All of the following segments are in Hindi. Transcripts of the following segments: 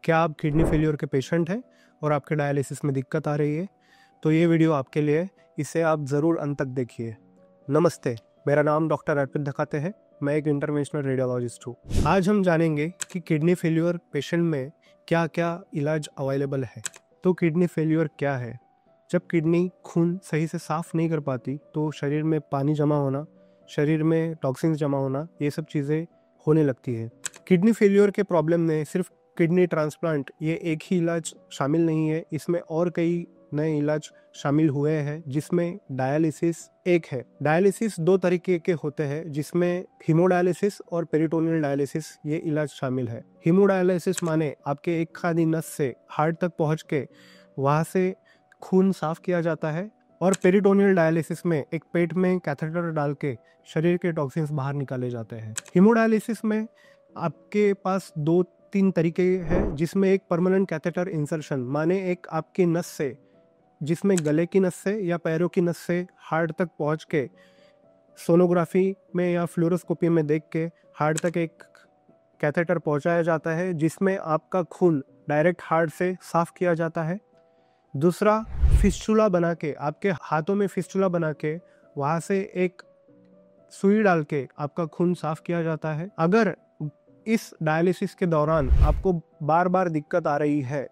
क्या आप किडनी फेलियर के पेशेंट हैं और आपके डायलिसिस में दिक्कत आ रही है? तो ये वीडियो आपके लिए है, इसे आप ज़रूर अंत तक देखिए। नमस्ते, मेरा नाम डॉक्टर अर्पित धकाते है। मैं एक इंटरवेंशनल रेडियोलॉजिस्ट हूँ। आज हम जानेंगे कि किडनी फेलियर पेशेंट में क्या क्या इलाज अवेलेबल है। तो किडनी फेलियर क्या है? जब किडनी खून सही से साफ नहीं कर पाती तो शरीर में पानी जमा होना, शरीर में टॉक्सिन्स जमा होना, ये सब चीज़ें होने लगती है। किडनी फेलियर के प्रॉब्लम में सिर्फ किडनी ट्रांसप्लांट ये एक ही इलाज शामिल नहीं है, इसमें और कई नए इलाज शामिल हुए हैं, जिसमें डायलिसिस एक है। डायलिसिस दो तरीके के होते हैं, जिसमें हीमोडायलिसिस और पेरिटोनियल डायलिसिस ये इलाज शामिल है। हीमोडायलिसिस माने आपके एक खादी नस से हार्ट तक पहुंच के वहां से खून साफ किया जाता है, और पेरिटोनियल डायलिसिस में एक पेट में कैथेटर डाल के शरीर के टॉक्सिन्स बाहर निकाले जाते हैं। हीमोडायलिसिस में आपके पास दो तीन तरीके हैं, जिसमें एक परमानेंट कैथेटर इंसर्शन माने एक आपकी नस से, जिसमें गले की नस से या पैरों की नस से हार्ट तक पहुंच के सोनोग्राफी में या फ्लोरोस्कोपी में देख के हार्ट तक एक कैथेटर पहुंचाया जाता है, जिसमें आपका खून डायरेक्ट हार्ट से साफ किया जाता है। दूसरा, फिस्टुला बना के, आपके हाथों में फिस्टुला बना के वहाँ से एक सुई डाल के आपका खून साफ किया जाता है। अगर इस डायलिसिस के दौरान आपको बार बार दिक्कत आ रही है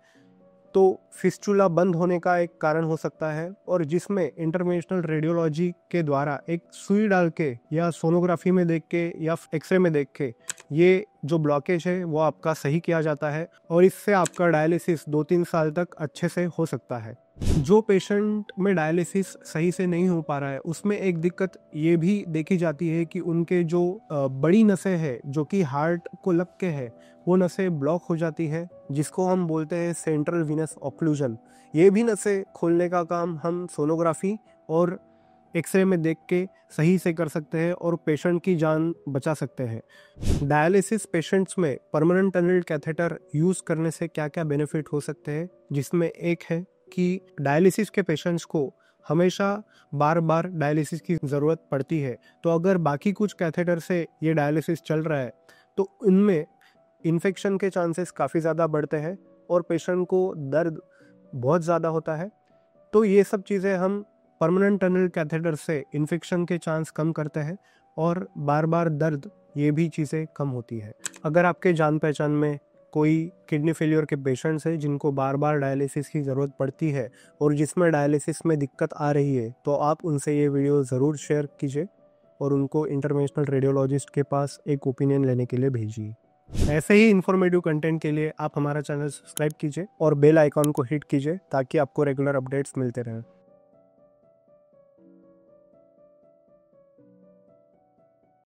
तो फिस्टुला बंद होने का एक कारण हो सकता है, और जिसमें इंटरवेंशनल रेडियोलॉजी के द्वारा एक सुई डाल के या सोनोग्राफी में देख के या एक्सरे में देख के ये जो ब्लॉकेज है वो आपका सही किया जाता है, और इससे आपका डायलिसिस 2-3 साल तक अच्छे से हो सकता है। जो पेशेंट में डायलिसिस सही से नहीं हो पा रहा है, उसमें एक दिक्कत ये भी देखी जाती है कि उनके जो बड़ी नसें हैं जो कि हार्ट को लग के है, वो नसें ब्लॉक हो जाती है, जिसको हम बोलते हैं सेंट्रल वीनस ऑक्लूजन। ये भी नसें खोलने का काम हम सोनोग्राफी और एक्सरे में देख के सही से कर सकते हैं और पेशेंट की जान बचा सकते हैं। डायलिसिस पेशेंट्स में परमानेंट टनल कैथेटर यूज़ करने से क्या क्या बेनिफिट हो सकते हैं, जिसमें एक है कि डायलिसिस के पेशेंट्स को हमेशा बार बार डायलिसिस की ज़रूरत पड़ती है, तो अगर बाकी कुछ कैथेटर से ये डायलिसिस चल रहा है तो इनमें इन्फेक्शन के चांसेस काफ़ी ज़्यादा बढ़ते हैं और पेशेंट को दर्द बहुत ज़्यादा होता है। तो ये सब चीज़ें हम परमानेंट टनल कैथेटर से इन्फेक्शन के चांस कम करते हैं, और बार बार दर्द, ये भी चीज़ें कम होती है। अगर आपके जान पहचान में कोई किडनी फेलियर के पेशेंट्स हैं जिनको बार बार डायलिसिस की ज़रूरत पड़ती है और जिसमें डायलिसिस में दिक्कत आ रही है, तो आप उनसे ये वीडियो ज़रूर शेयर कीजिए और उनको इंटरवेंशनल रेडियोलॉजिस्ट के पास एक ओपिनियन लेने के लिए भेजिए। ऐसे ही इन्फॉर्मेटिव कंटेंट के लिए आप हमारा चैनल सब्सक्राइब कीजिए और बेल आइकॉन को हिट कीजिए, ताकि आपको रेगुलर अपडेट्स मिलते रहें।